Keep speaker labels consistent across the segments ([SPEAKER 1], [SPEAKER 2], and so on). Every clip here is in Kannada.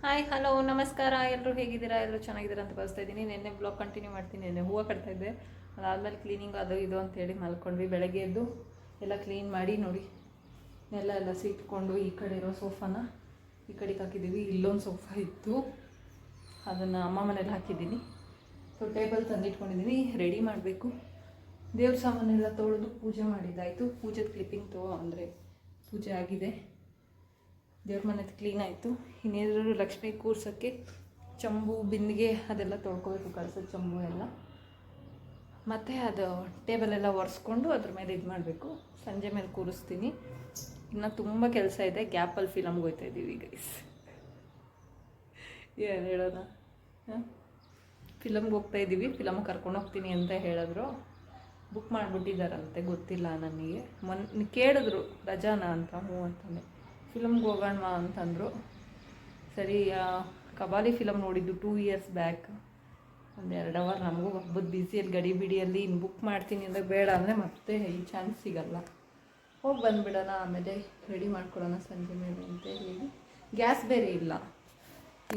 [SPEAKER 1] ಹಾಯ್ ಹಲೋ ನಮಸ್ಕಾರ. ಎಲ್ಲರೂ ಹೇಗಿದ್ದೀರಾ? ಎಲ್ಲರೂ ಚೆನ್ನಾಗಿದ್ದೀರಾ ಅಂತ ಭಾವಿಸ್ತಾ ಇದ್ದೀನಿ. ನಿನ್ನೆ ಬ್ಲಾಗ್ ಕಂಟಿನ್ಯೂ ಮಾಡ್ತೀನಿ. ನಿನ್ನೆ ಹೂವು ಕಟ್ತಾ ಇದ್ದೆ, ಅದಾದಮೇಲೆ ಕ್ಲೀನಿಂಗ್ ಅದು ಇದು ಅಂತೇಳಿ ಮಲ್ಕೊಂಡ್ವಿ. ಬೆಳಗ್ಗೆ ಎದ್ದು ಎಲ್ಲ ಕ್ಲೀನ್ ಮಾಡಿ ನೋಡಿ, ಎಲ್ಲ ಸಿಟ್ಕೊಂಡು ಈ ಕಡೆ ಇರೋ ಸೋಫಾನ ಈ ಕಡೆಗೆ ಹಾಕಿದ್ದೀವಿ. ಇಲ್ಲೊಂದು ಸೋಫಾ ಇತ್ತು, ಅದನ್ನು ಅಮ್ಮ ಮನೇಲಿ ಹಾಕಿದ್ದೀನಿ. ಸೊ ಟೇಬಲ್ ತಂದಿಟ್ಕೊಂಡಿದ್ದೀನಿ, ರೆಡಿ ಮಾಡಬೇಕು. ದೇವ್ರ ಸಾಮಾನೆಲ್ಲ ತೊಳೆದು ಪೂಜೆ ಮಾಡಿದ್ದಾಯಿತು. ಪೂಜೆ ಕ್ಲಿಪ್ಪಿಂಗ್ ಅಂದರೆ ಪೂಜೆ ಆಗಿದೆ. ದೇವ್ರ ಮನೆದು ಕ್ಲೀನ್ ಆಯಿತು. ಇನ್ನೇನಾದರೂ ಲಕ್ಷ್ಮಿ ಕೂರ್ಸೋಕ್ಕೆ ಚಂಬು ಬಿಂದಿಗೆ ಅದೆಲ್ಲ ತೊಳ್ಕೊಬೇಕು, ಕಳ್ಸೋದು ಚಂಬು ಎಲ್ಲ. ಮತ್ತು ಅದು ಟೇಬಲೆಲ್ಲ ಒರೆಸ್ಕೊಂಡು ಅದ್ರ ಮೇಲೆ ಇದು ಮಾಡಬೇಕು. ಸಂಜೆ ಮೇಲೆ ಕೂರಿಸ್ತೀನಿ. ಇನ್ನು ತುಂಬ ಕೆಲಸ ಇದೆ. ಗ್ಯಾಪಲ್ಲಿ ಫಿಲಮ್ಗೆ ಹೋಗ್ತಾ ಇದ್ದೀವಿ ಗೈಸ್. ಏನು ಹೇಳೋಣ, ಫಿಲಮ್ಗೆ ಹೋಗ್ತಾ ಇದ್ದೀವಿ. ಫಿಲಮ್ ಕರ್ಕೊಂಡು ಹೋಗ್ತೀನಿ ಅಂತ ಹೇಳಿದ್ರು. ಬುಕ್ ಮಾಡಿಬಿಟ್ಟಿದ್ದಾರಂತೆ, ಗೊತ್ತಿಲ್ಲ ನನಗೆ. ಕೇಳಿದ್ರು ರಜಾನ ಅಂತ. ಹ್ಞೂ ಅಂತಂದೆ. ಫಿಲಮ್ಗೆ ಹೋಗೋಣ ಅಂತಂದರು. ಸರಿ, ಕಬಾಲಿ ಫಿಲಮ್ ನೋಡಿದ್ದು 2 ಇಯರ್ಸ್ ಬ್ಯಾಕ್. ಒಂದು 2 ಅವರ್. ನಮಗೂ ಹಬ್ಬದ ಬ್ಯುಸಿಯಲ್ಲಿ ಗಡಿ ಬಿಡಿಯಲ್ಲಿ ಇನ್ನು ಬುಕ್ ಮಾಡ್ತೀನಿ ಅಂದರೆ ಬೇಡ ಅಂದರೆ ಮತ್ತೆ ಈ ಚಾನ್ಸ್ ಸಿಗಲ್ಲ. ಹೋಗಿ ಬಂದುಬಿಡೋಣ, ಆಮೇಲೆ ರೆಡಿ ಮಾಡ್ಕೊಳ್ಳೋಣ ಸಂಜೆ ಮೇಲೆ ಅಂತ ಹೇಳಿ. ಗ್ಯಾಸ್ ಬೇರೆ ಇಲ್ಲ.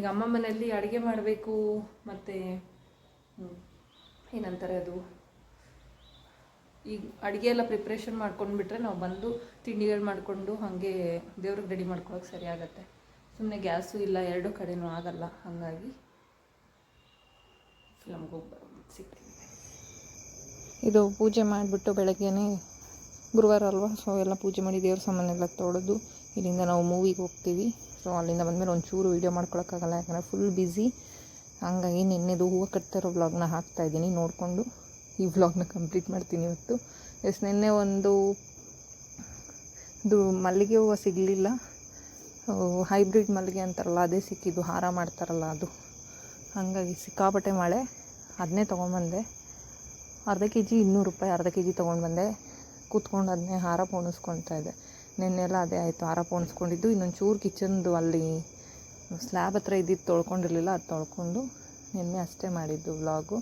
[SPEAKER 1] ಈಗ ಅಮ್ಮ ಮನೆಯಲ್ಲಿ ಅಡುಗೆ ಮಾಡಬೇಕು. ಮತ್ತು ಏನಂತಾರೆ ಅದು, ಈಗ ಅಡುಗೆ ಎಲ್ಲ ಪ್ರಿಪ್ರೇಷನ್ ಮಾಡ್ಕೊಂಡ್ಬಿಟ್ರೆ ನಾವು ಬಂದು ತಿಂಡಿಗಳು ಮಾಡಿಕೊಂಡು ಹಾಗೆ ದೇವ್ರಿಗೆ ರೆಡಿ ಮಾಡ್ಕೊಳ್ಳೋಕೆ ಸರಿ ಆಗುತ್ತೆ. ಸುಮ್ಮನೆ ಗ್ಯಾಸು ಇಲ್ಲ, 2 ಕಡೆನೂ ಆಗಲ್ಲ. ಹಾಗಾಗಿ ಫಿಲಮ್ಗೆ ಹೋಗಿ ಸಿಗ್ತೀವಿ. ಇದು ಪೂಜೆ ಮಾಡಿಬಿಟ್ಟು ಬೆಳಗ್ಗೆನೇ ಗುರುವಾರ ಅಲ್ವಾ, ಸೊ ಎಲ್ಲ ಪೂಜೆ ಮಾಡಿ ದೇವ್ರ ಸಾಮಾನೆಲ್ಲ ತೊಳೆದು ಇಲ್ಲಿಂದ ನಾವು ಮೂವಿಗೆ ಹೋಗ್ತೀವಿ. ಸೊ ಅಲ್ಲಿಂದ ಬಂದಮೇಲೆ ಒಂಚೂರು ವೀಡಿಯೋ ಮಾಡ್ಕೊಳಕ್ಕಾಗಲ್ಲ, ಯಾಕಂದರೆ ಫುಲ್ ಬ್ಯುಸಿ. ಹಾಗಾಗಿ ನಿನ್ನೆದು ಹೂವು ಕಟ್ತಾ ಇರೋ ವ್ಲಾಗ್ನ ಹಾಕ್ತಾಯಿದ್ದೀನಿ. ನೋಡಿಕೊಂಡು ಈ ವ್ಲಾಗ್ನ ಕಂಪ್ಲೀಟ್ ಮಾಡ್ತೀನಿ ಇವತ್ತು. ನಿನ್ನೆ ಒಂದು ಇದು ಮಲ್ಲಿಗೆ ಹೂವು ಸಿಗಲಿಲ್ಲ, ಹೈಬ್ರಿಡ್ ಮಲ್ಲಿಗೆ ಅಂತಾರಲ್ಲ ಅದೇ ಸಿಕ್ಕಿದ್ದು. ಹಾರ ಮಾಡ್ತಾರಲ್ಲ ಅದು. ಹಾಗಾಗಿ ಸಿಕ್ಕಾಪಟ್ಟೆ ಮಳೆ. ಅದನ್ನೇ ತೊಗೊಂಬಂದೆ. ಅರ್ಧ ಕೆ ಜಿ 200 ರೂಪಾಯಿ. ಅರ್ಧ ಕೆ ಜಿ ತೊಗೊಂಡು ಬಂದೆ. ಕೂತ್ಕೊಂಡು ಅದನ್ನೇ ಹಾರ ಪೋಣಿಸ್ಕೊಳ್ತಾ ಇದ್ದೆ. ನಿನ್ನೆಲ್ಲ ಅದೇ ಆಯಿತು, ಹಾರ ಪೋಣಿಸ್ಕೊಂಡಿದ್ದು. ಇನ್ನೊಂದು ಚೂರು ಕಿಚನ್ದು ಅಲ್ಲಿ ಸ್ಲ್ಯಾಬ್ ಹತ್ರ ಇದ್ದಿದ್ದು ತೊಳ್ಕೊಂಡಿರಲಿಲ್ಲ, ಅದು ತೊಳ್ಕೊಂಡು ನಿನ್ನೆ ಅಷ್ಟೇ ಮಾಡಿದ್ದು ವ್ಲಾಗು.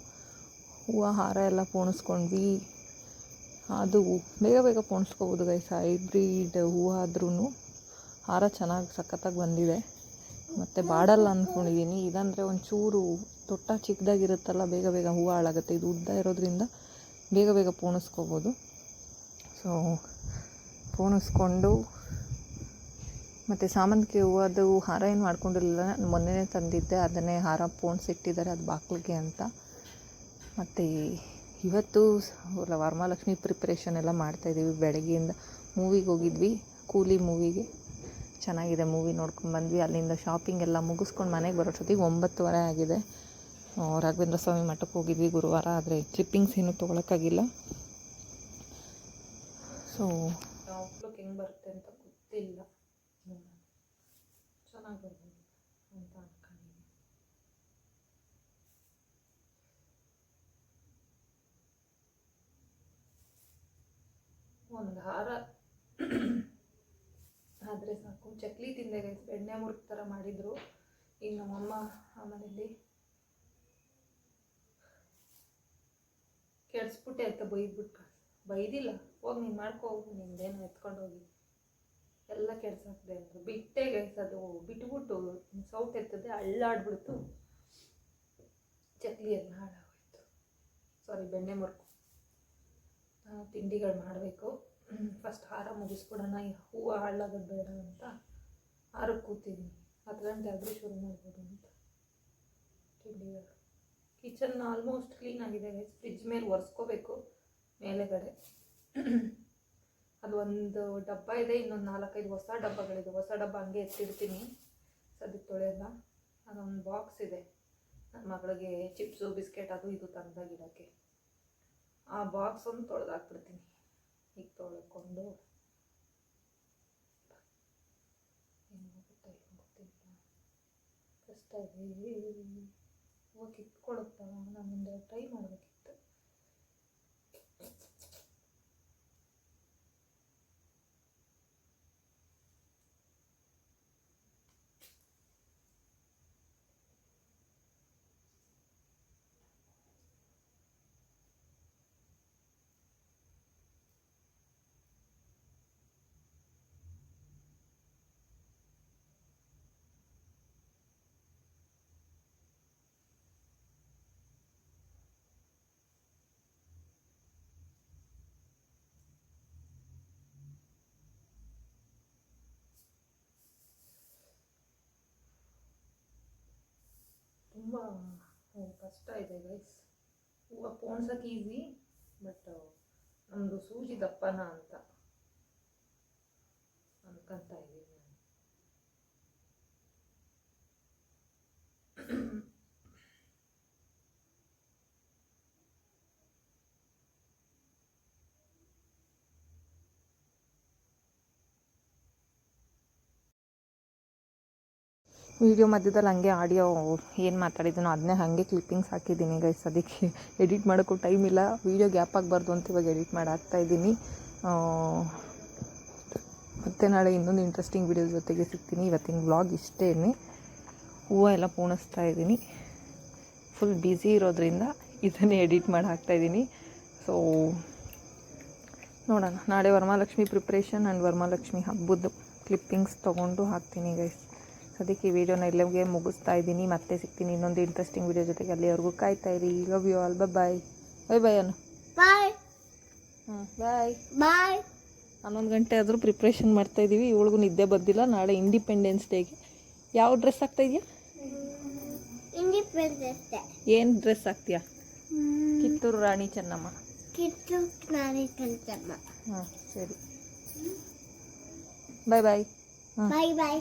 [SPEAKER 1] ಹೂವು ಹಾರ ಎಲ್ಲ ಪೋಣಿಸ್ಕೊಂಡ್ವಿ. ಅದು ಬೇಗ ಬೇಗ ಪೋಣಿಸ್ಕೋಬೋದು ಗೈಸ್. ಹೈಬ್ರಿಡ್ ಹೂವು ಆದ್ರೂ ಹಾರ ಚೆನ್ನಾಗಿ ಸಖತ್ತಾಗಿ ಬಂದಿದೆ. ಮತ್ತು ಬಾಡಲ್ಲ ಅಂದ್ಕೊಂಡಿದ್ದೀನಿ. ಇದಂದರೆ ಒಂಚೂರು ತೊಟ್ಟ ಚಿಕ್ಕದಾಗಿರುತ್ತಲ್ಲ, ಬೇಗ ಬೇಗ ಹೂವು ಹಾಳಾಗುತ್ತೆ. ಇದು ಉದ್ದ ಇರೋದ್ರಿಂದ ಬೇಗ ಬೇಗ ಪೋಣಿಸ್ಕೋಬೋದು. ಸೊ ಪೋಣಿಸ್ಕೊಂಡು ಮತ್ತು ಸಾಮಂತಿಗೆ ಹೂವು ಅದು ಹಾರ ಏನು ಮಾಡ್ಕೊಂಡಿರಲಿಲ್ಲ, ಮೊನ್ನೆನೇ ತಂದಿದ್ದೆ. ಅದನ್ನೇ ಹಾರ ಪೋಣಿಸಿಟ್ಟಿದ್ದಾರೆ, ಅದು ಬಾಗಿಲಿಗೆ ಅಂತ. ಮತ್ತು ಇವತ್ತು ವರಮಹಾಲಕ್ಷ್ಮಿ ಪ್ರಿಪ್ರೇಷನ್ ಎಲ್ಲ ಮಾಡ್ತಾಯಿದ್ದೀವಿ. ಬೆಳಗ್ಗೆಯಿಂದ ಮೂವಿಗೆ ಹೋಗಿದ್ವಿ, ಕೂಲಿ ಮೂವಿಗೆ. ಚೆನ್ನಾಗಿದೆ ಮೂವಿ, ನೋಡ್ಕೊಂಡು ಬಂದ್ವಿ. ಅಲ್ಲಿಂದ ಶಾಪಿಂಗ್ ಎಲ್ಲ ಮುಗಿಸ್ಕೊಂಡು ಮನೆಗೆ ಬರೋಷ್ಟೊತ್ತಿಗೆ 9:30 ಆಗಿದೆ. ರಾಘವೇಂದ್ರ ಸ್ವಾಮಿ ಮಠಕ್ಕೆ ಹೋಗಿದ್ವಿ ಗುರುವಾರ. ಆದರೆ ಕ್ಲಿಪ್ಪಿಂಗ್ಸ್ ಏನೂ ತೊಗೊಳಕ್ಕಾಗಿಲ್ಲ. ಸೊ ಔಟ್ಲುಕ್ ಹೆಂಗೆ ಬರುತ್ತೆ ಅಂತ ಗೊತ್ತಿಲ್ಲ. ಚೆನ್ನಾಗಿ ಬಂದಿದೆ ಅಂತ ಅನ್ಕೊಂಡಿದ್ದೀನಿ. ಒಂದು ಹಾರ ಆದರೆ ಸಾಕು. ಚಕ್ಲಿ ತಿಂದೆ ಗೈಸ್, ಬೆಣ್ಣೆ ಮುರುಕು ಥರ ಮಾಡಿದರು. ಈಗ ನಮ್ಮಮ್ಮ ಆಮೇಲೆ ಕೆಡಿಸ್ಬಿಟ್ಟೆ ಅಂತ ಬೈದ್ಬಿಟ್ಟು. ಬೈದಿಲ್ಲ, ಹೋಗಿ ನೀನು ಮಾಡ್ಕೋಗಿ, ನಿಂದೇನು ಎತ್ಕೊಂಡು ಹೋಗಿ ಎಲ್ಲ ಕೆಡ್ಸಾಕ್ದೆ ಅಂತ ಬಿಟ್ಟೆ ಗೈಸ್. ಅದು ಬಿಟ್ಬಿಟ್ಟು ಸೌಟ್ ಎತ್ತದೆ, ಅಳ್ಳಾಡ್ಬಿಡ್ತು. ಚಕ್ಲಿ ಎಲ್ಲ ಹಾಳಾಗೋಯ್ತು. ಸಾರಿ, ಬೆಣ್ಣೆ ಮುರುಕು. ತಿಂಡಿಗಳು ಮಾಡಬೇಕು. ಫಸ್ಟ್ ಹಾರ ಮುಗಿಸ್ಬಿಡೋಣ, ಹೂವು ಹಾಳಾಗೋದು ಬೇಡ ಅಂತ ಹಾರಕ್ಕೆ ಕೂತಿದ್ದೀನಿ. 10 ಗಂಟೆ ಆದರೂ ಶುರು ಮಾಡ್ಬೋದು ಅಂತ. ತಿಂಡಿಗಳು ಕಿಚನ್ ಆಲ್ಮೋಸ್ಟ್ ಕ್ಲೀನ್ ಆಗಿದೆ ಗೈಸ್. ಫ್ರಿಜ್ ಮೇಲೆ ಒರೆಸ್ಕೋಬೇಕು ಮೇಲೆಗಡೆ. ಅದು ಒಂದು ಡಬ್ಬ ಇದೆ, ಇನ್ನೊಂದು 4-5 ಹೊಸ ಡಬ್ಬಗಳಿದೆ. ಹೊಸ ಡಬ್ಬ ಹಂಗೆ ಎತ್ತಿಡ್ತೀನಿ, ಸದ್ಯಕ್ಕೆ ತೊಳೆಯಲ್ಲ. ಅದೊಂದು ಬಾಕ್ಸ್ ಇದೆ ನನ್ನ ಮಗಳಿಗೆ ಚಿಪ್ಸು ಬಿಸ್ಕೆಟ್ ಅದು ಇದು ತಂದಾಗಿಡೋಕ್ಕೆ. ಆ ಬಾಕ್ಸ್ ಒಂದು ತೊಳೆದಾಕ್ಬಿಡ್ತೀನಿ. ಈಗ ತೊಳ್ಕೊಂಡು ಏನಾಗುತ್ತೆ ಗೊತ್ತಿಲ್ಲ. ಕಷ್ಟ ಇದೆ. ಹೋಗಿ ಇಟ್ಕೊಳುತ್ತಾ ನಾನು ಮುಂದೆ ಟ್ರೈ ಮಾಡಬೇಕಿತ್ತು. ತುಂಬ ಕಷ್ಟ ಇದೆ ಗೈಸ್. ಹೂವು ಪೋಣ್ಸೋಕೆ ಈಸಿ, ಬಟ್ ನಮ್ಮದು ಸೂಜಿ ದಪ್ಪನ ಅಂತ ಅನ್ಕೊಂತ ಇದ್ದೀನಿ ನಾನು. ವಿಡಿಯೋ ಮಧ್ಯದಲ್ಲಿ ಹಂಗೆ ಆಡಿಯೋ ಏನು ಮಾತಾಡಿದ್ದೀನೋ ಅದನ್ನೇ ಹಾಗೆ ಕ್ಲಿಪ್ಪಿಂಗ್ಸ್ ಹಾಕಿದ್ದೀನಿ ಗೈಸ್. ಅದಕ್ಕೆ ಎಡಿಟ್ ಮಾಡೋಕ್ಕೂ ಟೈಮ್ ಇಲ್ಲ, ವೀಡಿಯೋ ಗ್ಯಾಪ್ ಆಗಬಾರ್ದು ಅಂತ ಇವಾಗ ಎಡಿಟ್ ಮಾಡಿ ಹಾಕ್ತಾಯಿದ್ದೀನಿ. ಮತ್ತು ನಾಳೆ ಇನ್ನೊಂದು ಇಂಟ್ರೆಸ್ಟಿಂಗ್ ವೀಡಿಯೋ ಜೊತೆಗೆ ಸಿಗ್ತೀನಿ. ಇವತ್ತಿನ ವ್ಲಾಗ್ ಇಷ್ಟೇ. ಹೂವು ಎಲ್ಲ ಪೋಣಿಸ್ತಾ ಇದ್ದೀನಿ, ಫುಲ್ ಬ್ಯುಸಿ ಇರೋದ್ರಿಂದ ಇದನ್ನೇ ಎಡಿಟ್ ಮಾಡಿ ಹಾಕ್ತಾಯಿದ್ದೀನಿ. ಸೊ ನೋಡೋಣ, ನಾಳೆ ವರಮಹಾಲಕ್ಷ್ಮಿ ಪ್ರಿಪ್ರೇಷನ್ ಆ್ಯಂಡ್ ವರಮಹಾಲಕ್ಷ್ಮಿ ಹಬ್ಬದ ಕ್ಲಿಪ್ಪಿಂಗ್ಸ್ ತೊಗೊಂಡು ಹಾಕ್ತೀನಿ ಗೈಸ್. ಅದಕ್ಕೆ ಈ ವಿಡಿಯೋನ ಇಲ್ಲಿಗೆ ಮುಗಿಸ್ತಾ ಇದ್ದೀನಿ. ಮತ್ತೆ ಸಿಗ್ತೀನಿ ಇನ್ನೊಂದು ಇಂಟ್ರೆಸ್ಟಿಂಗ್ ವಿಡಿಯೋ ಜೊತೆಗೆ. ಅಲ್ಲಿವರೆಗೂ ಕಾಯ್ತಾ ಇರಿ. Love you all. Bye bye ಬಾಯ್ ಅನ್ನು
[SPEAKER 2] ಬಾಯ್.
[SPEAKER 1] ಬಾಯ್
[SPEAKER 2] ಬಾಯ್.
[SPEAKER 1] 11 ಗಂಟೆ ಆದರೂ ಪ್ರಿಪ್ರೇಷನ್ ಮಾಡ್ತಾಯಿದ್ದೀವಿ. ಇವಳಿಗೂ ನಿದ್ದೆ ಬಂದಿಲ್ಲ. ನಾಳೆ ಇಂಡಿಪೆಂಡೆನ್ಸ್ ಡೇಗೆ ಯಾವ ಡ್ರೆಸ್ ಹಾಕ್ತಾಯಿದ್ಯಾ?
[SPEAKER 2] Independence day.
[SPEAKER 1] ಏನು ಡ್ರೆಸ್ ಹಾಕ್ತೀಯಾ? ಕಿತ್ತೂರು ರಾಣಿ ಚೆನ್ನಮ್ಮ.
[SPEAKER 2] ಕಿತ್ತೂರು ರಾಣಿ ಚೆನ್ನಮ್ಮ.
[SPEAKER 1] ಸರಿ, ಬಾಯ್ ಬಾಯ್.
[SPEAKER 2] ಬಾಯ್ ಬಾಯ್.